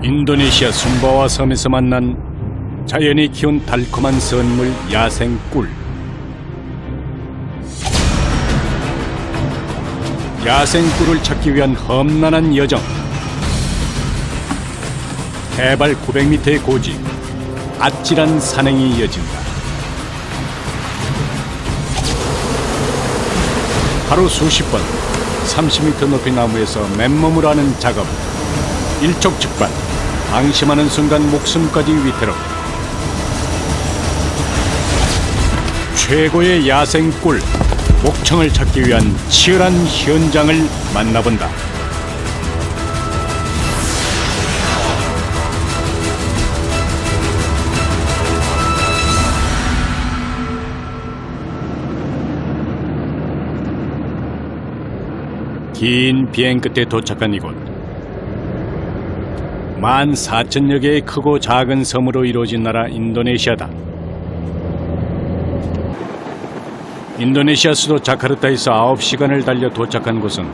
인도네시아 숨바와 섬에서 만난 자연이 키운 달콤한 선물 야생꿀. 야생꿀을 찾기 위한 험난한 여정. 해발 900m의 고지, 아찔한 산행이 이어진다. 하루 수십 번 30m 높이 나무에서 맨몸으로 하는 작업. 일촉즉발, 방심하는 순간 목숨까지 위태롭다. 최고의 야생꿀, 목청을 찾기 위한 치열한 현장을 만나본다. 긴 비행 끝에 도착한 이곳. 14,000여 개의 크고 작은 섬으로 이루어진 나라 인도네시아다. 인도네시아 수도 자카르타에서 9시간을 달려 도착한 곳은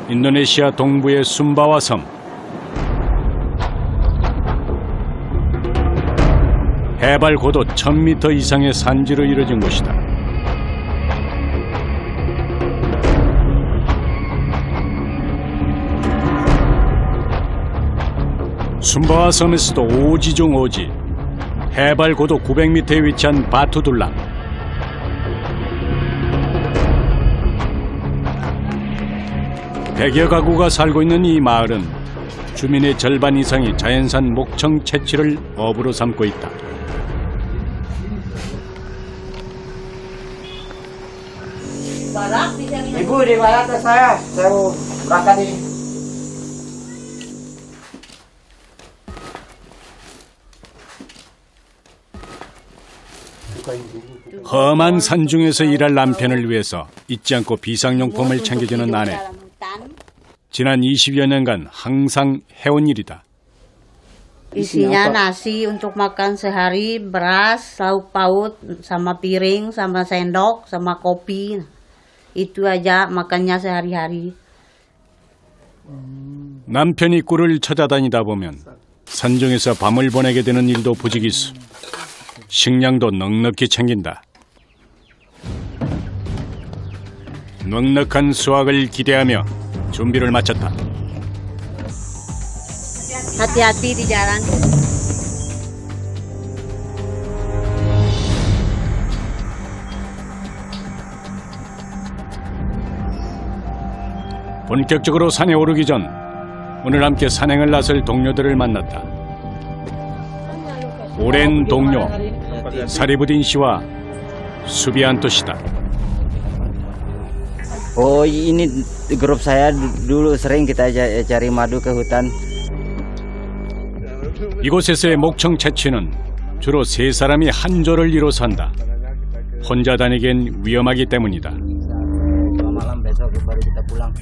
인도네시아 동부의 숨바와 섬. 해발 고도 1000m 이상의 산지로 이루어진 곳이다. 숨바와 섬에서도 오지 중 오지. 해발 고도 900m에 위치한 바투둘랑. 백여 가구가 살고 있는 이 마을은 주민의 절반 이상이 자연산 목청 채취를 업으로 삼고 있다. Ibu di mana tes saya mau berangkat ini. 험한 산중에서 일할 남편을 위해서 잊지 않고 비상용품을 챙겨주는 아내. 지난 20여 년간 항상 해온 일이다. Isinya nasi untuk makan sehari, beras, lauk paut, sama piring, sama sendok, sama kopi. Itu aja makannya sehari-hari. 남편이 꿀을 찾아다니다 보면 산중에서 밤을 보내게 되는 일도 부지기수. 식량도 넉넉히 챙긴다. 넉넉한 수확을 기대하며 준비를 마쳤다. Hati-hati di jalan. 본격적으로 산에 오르기 전 오늘 함께 산행을 나설 동료들을 만났다. 오랜 동료 사리부딘 씨와 수비안토 씨다. Oh ini grup saya dulu sering kita cari madu ke hutan. 이곳에서의 목청 채취는 주로 세 사람이 한 조를 이뤄 산다. 혼자 다니기엔 위험하기 때문이다. Malam besok baru kita pulang.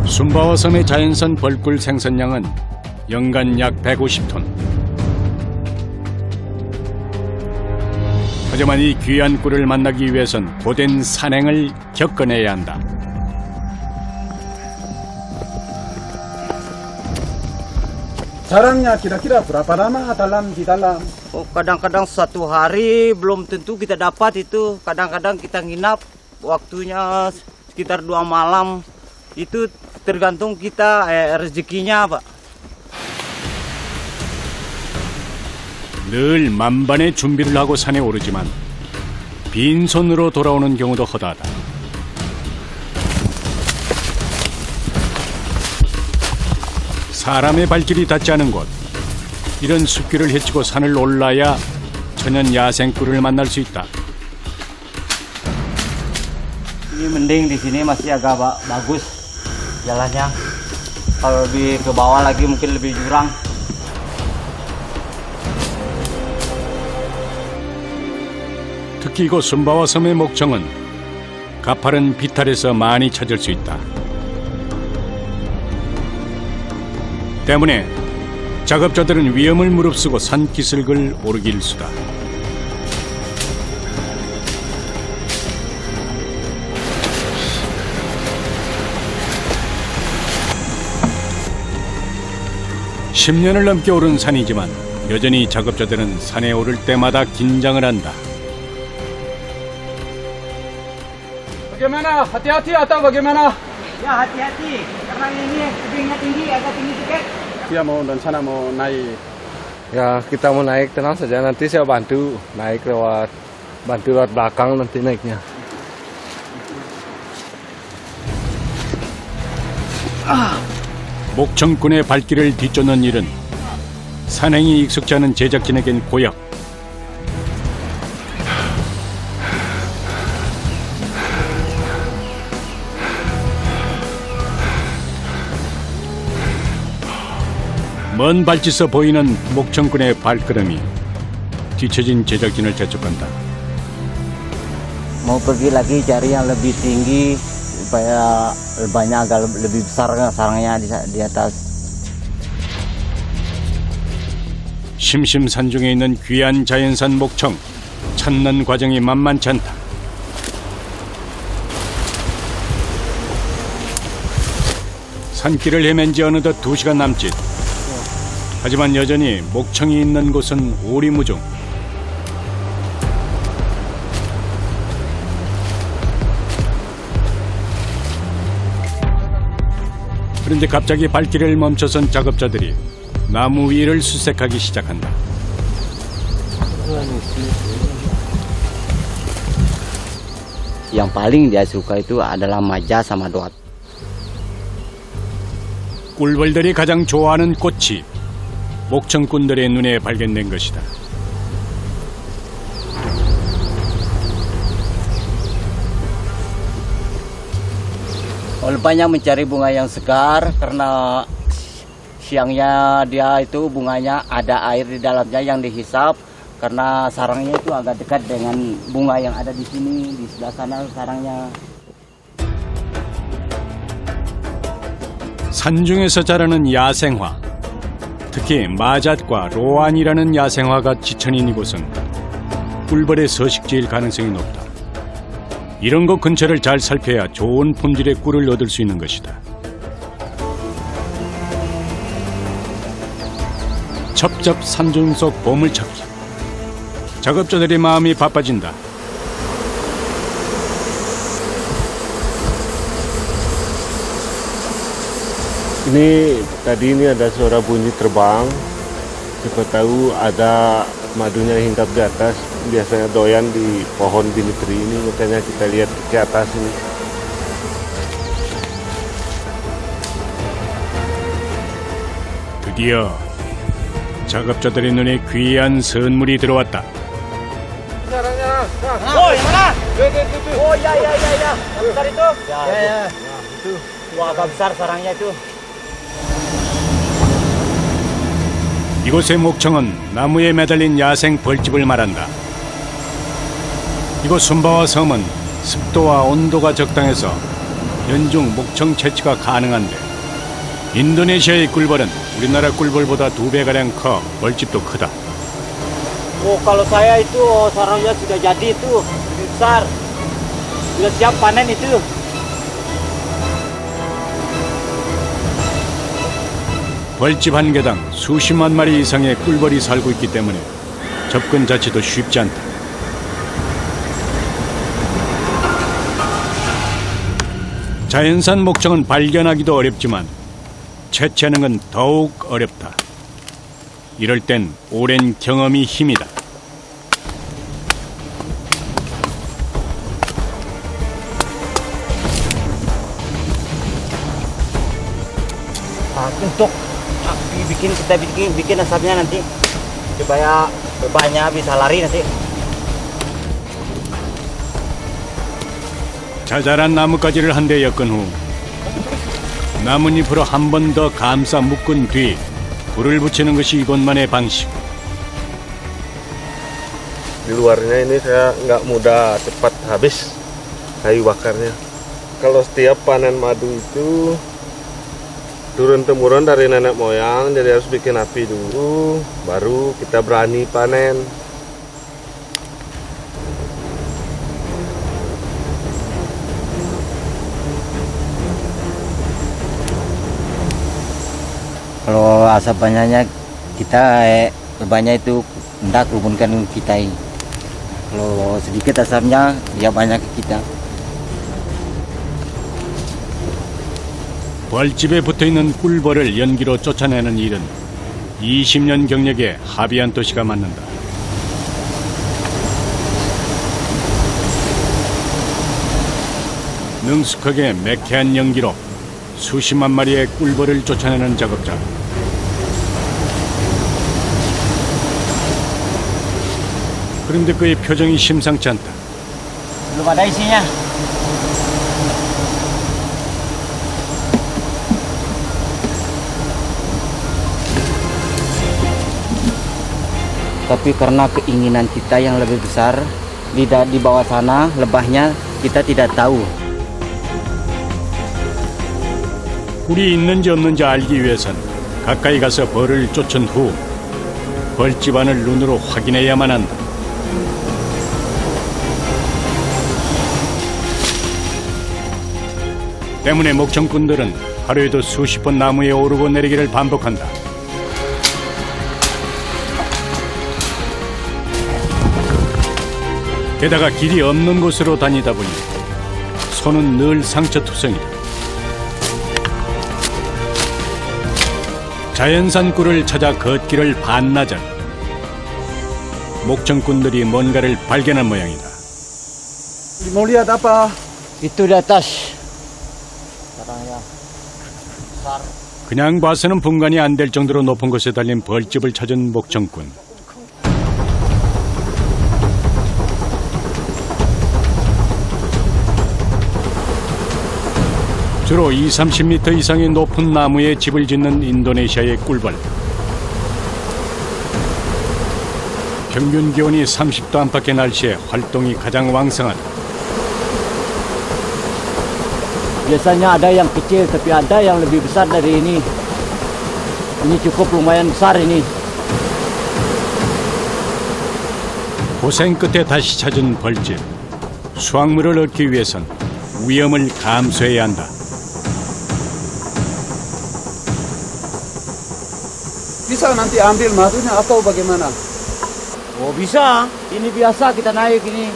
숨바와 섬의 자연산 벌꿀 생산량은 연간 약 150톤. 하지만 이 귀한 꿀을 만나기 위해선 고된 산행을 겪어내야 한다. Sarangnya kira-kira berapa lama di dalam? Oh, kadang-kadang 1 hari belum tentu kita dapat itu. Kadang-kadang kita nginap waktunya sekitar 2 malam. Itu tergantung kita rezekinya, Pak. 늘 만반의 준비를 하고 산에 오르지만 빈손으로 돌아오는 경우도 허다하다. 사람의 발길이 닿지 않은 곳, 이런 숲길을 헤치고 산을 올라야 천연 야생꿀을 만날 수 있다. Ini mending di sini masih agak bagus jalannya. Kalau lebih ke bawah lagi mungkin lebih jurang. 특히 이곳 숨바와 섬의 목청은 가파른 비탈에서 많이 찾을 수 있다. 때문에 작업자들은 위험을 무릅쓰고 산기슭을 오르기 일쑤다. 10년을 넘게 오른 산이지만 여전히 작업자들은 산에 오를 때마다 긴장을 한다. Bagaimana? Hati-hati atau bagaimana? Ya hati-hati, karena ini tebingnya tinggi, agak tinggi sedikit. Dia mau dan sana mau naik. Ya kita mau naik tenang saja, nanti saya bantu naik lewat belakang nanti naiknya. 목청꾼의 발길을 뒤쫓는 일은 산행이 익숙지 않은 제작진에겐 고역. 먼 발치서 보이는 목청꾼의 발걸음이 뒤처진 제작진을 재촉한다. Mau pergi lagi cari yang lebih tinggi supaya banyak agak lebih besar sarangnya di atas. 심심산중에 있는 귀한 자연산 목청, 찾는 과정이 만만치 않다. 산길을 헤맨 지 어느덧 2시간 남짓. 하지만 여전히 목청이 있는 곳은 오리무중. 그런데 갑자기 발길을 멈춰선 작업자들이 나무 위를 수색하기 시작한다. Yang paling dia suka itu adalah maja sama doat. 꿀벌들이 가장 좋아하는 꽃이 목청꾼들의 눈에 발견된 것이다. Banyak mencari bunga yang segar karena siangnya dia itu bunganya ada air di dalamnya yang dihisap karena sarangnya itu agak dekat dengan bunga yang ada di sini, di sebelah sana sarangnya. 산중에서 자라는 야생화, 특히 마잣과 로안이라는 야생화가 지천인 이곳은 꿀벌의 서식지일 가능성이 높다. 이런 곳 근처를 잘 살펴야 좋은 품질의 꿀을 얻을 수 있는 것이다. 첩첩 산중 속 보물찾기. 작업자들의 마음이 바빠진다. Ini tadi ini ada suara bunyi terbang. Siapa tahu ada madunya hinggap di atas. Biasanya doyan di pohon binitri ini, makanya kita lihat ke atas ini. 드디어 작업자들의 눈에 귀한 선물이 들어왔다. Oh, yang mana? Oh, ya. Yang besar itu? Ya. Itu. Wah, agak besar sarangnya itu. 이곳의 목청은 나무에 매달린 야생 벌집을 말한다. 이곳 숨바와 섬은 습도와 온도가 적당해서 연중 목청 채취가 가능한데 인도네시아의 꿀벌은 우리나라 꿀벌보다 2배가량 커 벌집도 크다. Oh, kalau saya itu sarangnya sudah jadi itu besar. Sudah siap panen itu. 벌집 한 개당 수십만 마리 이상의 꿀벌이 살고 있기 때문에 접근 자체도 쉽지 않다. 자연산 목청은 발견하기도 어렵지만 채취하는 건 더욱 어렵다. 이럴 땐 오랜 경험이 힘이다. Untuk bikin asapnya nanti supaya bebannya bisa lari nanti. 자잘한 나뭇가지를 한 대 엮은 후 나뭇잎으로 한 번 더 감싸 묶은 뒤 불을 붙이는 것이 이곳만의 방식. Di luarnya ini saya nggak mudah cepat habis kayu bakarnya. Kalau setiap panen madu itu turun-temurun dari nenek moyang, jadi harus bikin api dulu, baru kita berani panen. Kalau bahasa banyaknya kita banyak itu hendak rumunkan kita ini. Kalau sedikit asapnya ya banyak kita. 벌집에 붙어있는 꿀벌을 연기로 쫓아내는 일은 20년 경력의 하비안토 씨가 맡는다. 능숙하게 매캐한 연기로 수십만 마리의 꿀벌을 쫓아내는 작업자. 그런데 그의 표정이 심상치 않다. Belum ada isinya. Tapi karena keinginan kita yang lebih besar, di bawah sana lebahnya kita tidak tahu. 꿀이 있는지 없는지 알기 위해선 가까이 가서 벌을 쫓은 후 벌집 안을 눈으로 확인해야만 한다. 때문에 목청꾼들은 하루에도 수십 번 나무에 오르고 내리기를 반복한다. 게다가 길이 없는 곳으로 다니다 보니 손은 늘 상처투성이다. 자연산 꿀을 찾아 걷기를 반나절. 목청꾼들이 뭔가를 발견한 모양이다. Mau lihat apa? Itu di atas. Sarangnya. 그냥 봐서는 분간이 안 될 정도로 높은 곳에 달린 벌집을 찾은 목청꾼. 주로 20-30m 이상의 높은 나무에 집을 짓는 인도네시아의 꿀벌. 평균 기온이 30도 안팎의 날씨에 활동이 가장 왕성하다. Biasanya ada yang kecil tapi ada yang lebih besar dari ini. Ini cukup lumayan besar ini. 고생 끝에 다시 찾은 벌집. 수확물을 얻기 위해선 위험을 감수해야 한다. Bisa nanti ambil madunya atau bagaimana? Oh bisa, ini biasa kita naik ini.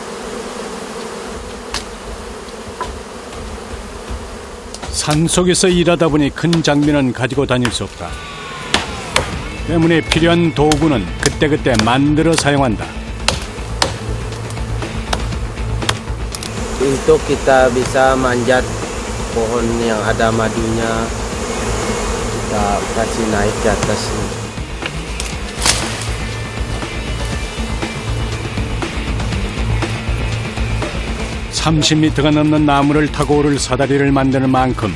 산속에서 일하다 보니 큰 장비는 가지고 다닐 수 없다. 때문에 필요한 도구는 그때그때 만들어 사용한다. Untuk kita bisa manjat pohon yang ada madunya, kita kasih naik ke atas ini. 30m가 넘는 나무를 타고 오를 사다리를 만드는 만큼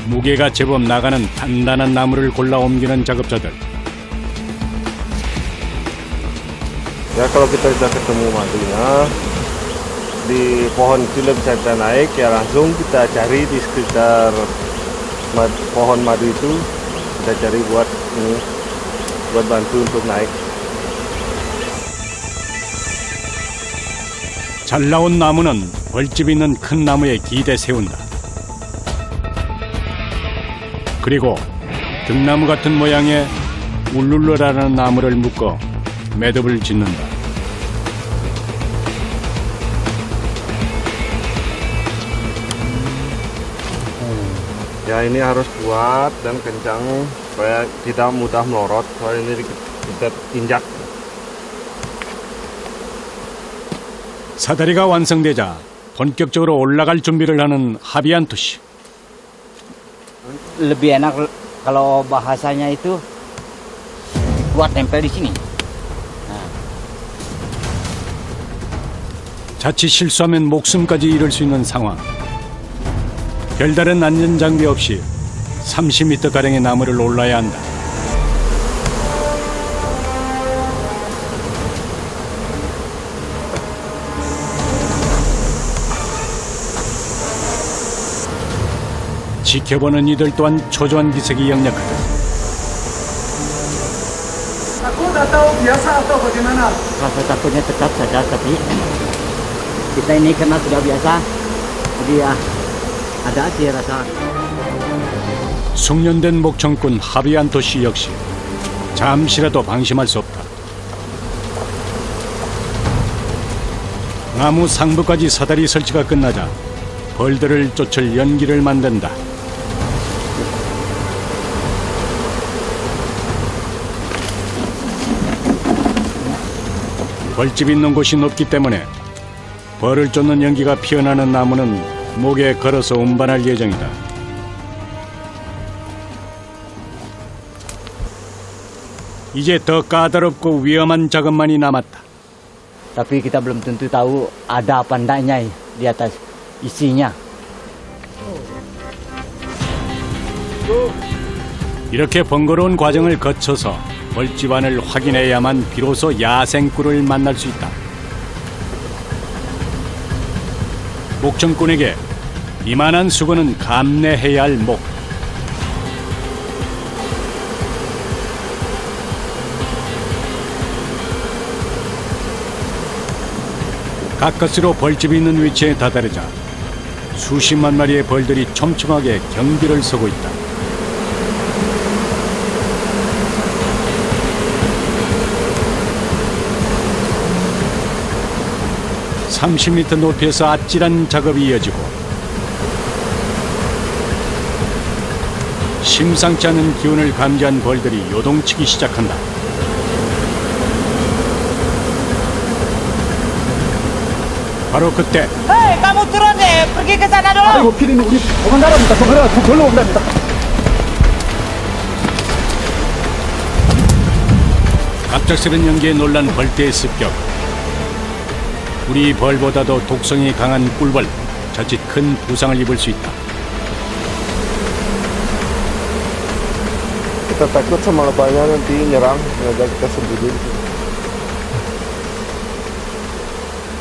무게가 제법 나가는 단단한 나무를 골라 옮기는 작업자들. Ya kalau kita sudah ketemu madunya di pohon itu bisa kita naik, ya langsung kita cari di sekitar pohon madu itu, kita cari buat bantu untuk naik. 잘 나온 나무는 벌집 있는 큰 나무에 기대 세운다. 그리고 등나무 같은 모양의 울룰루라는 나무를 묶어 매듭을 짓는다. Ya ini harus kuat dan kencang supaya tidak mudah melorot, soalnya ini kita injak. 사다리가 완성되자 본격적으로 올라갈 준비를 하는 하비안토 씨. Lebih enak kalau bahasanya itu buat tempel di sini. 자칫 실수하면 목숨까지 잃을 수 있는 상황. 별다른 안전 장비 없이 30m가량의 나무를 올라야 한다. 지켜보는 이들 또한 초조한 기색이 역력하다. Takut atau biasa atau bagaimana? Rasa takutnya tetap saja, tapi kita ini karena sudah biasa, jadi ya ada sih rasa. 숙련된 목청꾼 하비안토 씨 역시 잠시라도 방심할 수 없다. 나무 상부까지 사다리 설치가 끝나자 벌들을 쫓을 연기를 만든다. 벌집 있는 곳이 높기 때문에 벌을 쫓는 연기가 피어나는 나무는 목에 걸어서 운반할 예정이다. 이제 더 까다롭고 위험한 작업만이 남았다. Tapi kita belum tentu tahu ada apa enggaknya di atas isinya. 이렇게 번거로운 과정을 거쳐서 벌집 안을 확인해야만 비로소 야생꿀을 만날 수 있다. 목청꾼에게 이만한 수고는 감내해야 할 목. 가까스로 벌집이 있는 위치에 다다르자 수십만 마리의 벌들이 촘촘하게 경비를 서고 있다. (30m) 높이에서 아찔한 작업이 이어지고 심상치 않은 기운을 감지한 벌들이 요동치기 시작한다. 바로 그때 Hei, kamu turun deh, pergi ke sana dulu. 아이고 피디님 우리 도망가랍니다. 절로 온답니다. 갑작스런 연기에 놀란 벌떼의 습격. 우리 벌보다도 독성이 강한 꿀벌, 자칫 큰 부상을 입을 수 있다. Kita takut sama lebahnya nanti nyerang, ngajak kita sembunyi.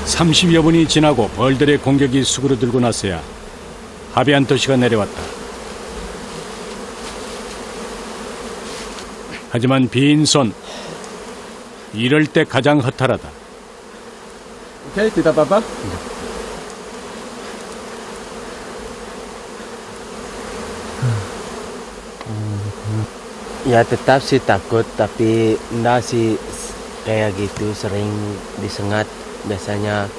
30여 분이 지나고 벌들의 공격이 수그러들고 나서야 하비안토 씨가 내려왔다. 하지만 빈손, 이럴 때 가장 허탈하다. Oke, tidak apa-apa. Ya tetap sih takut, tapi enggak sih kayak gitu sering disengat biasanya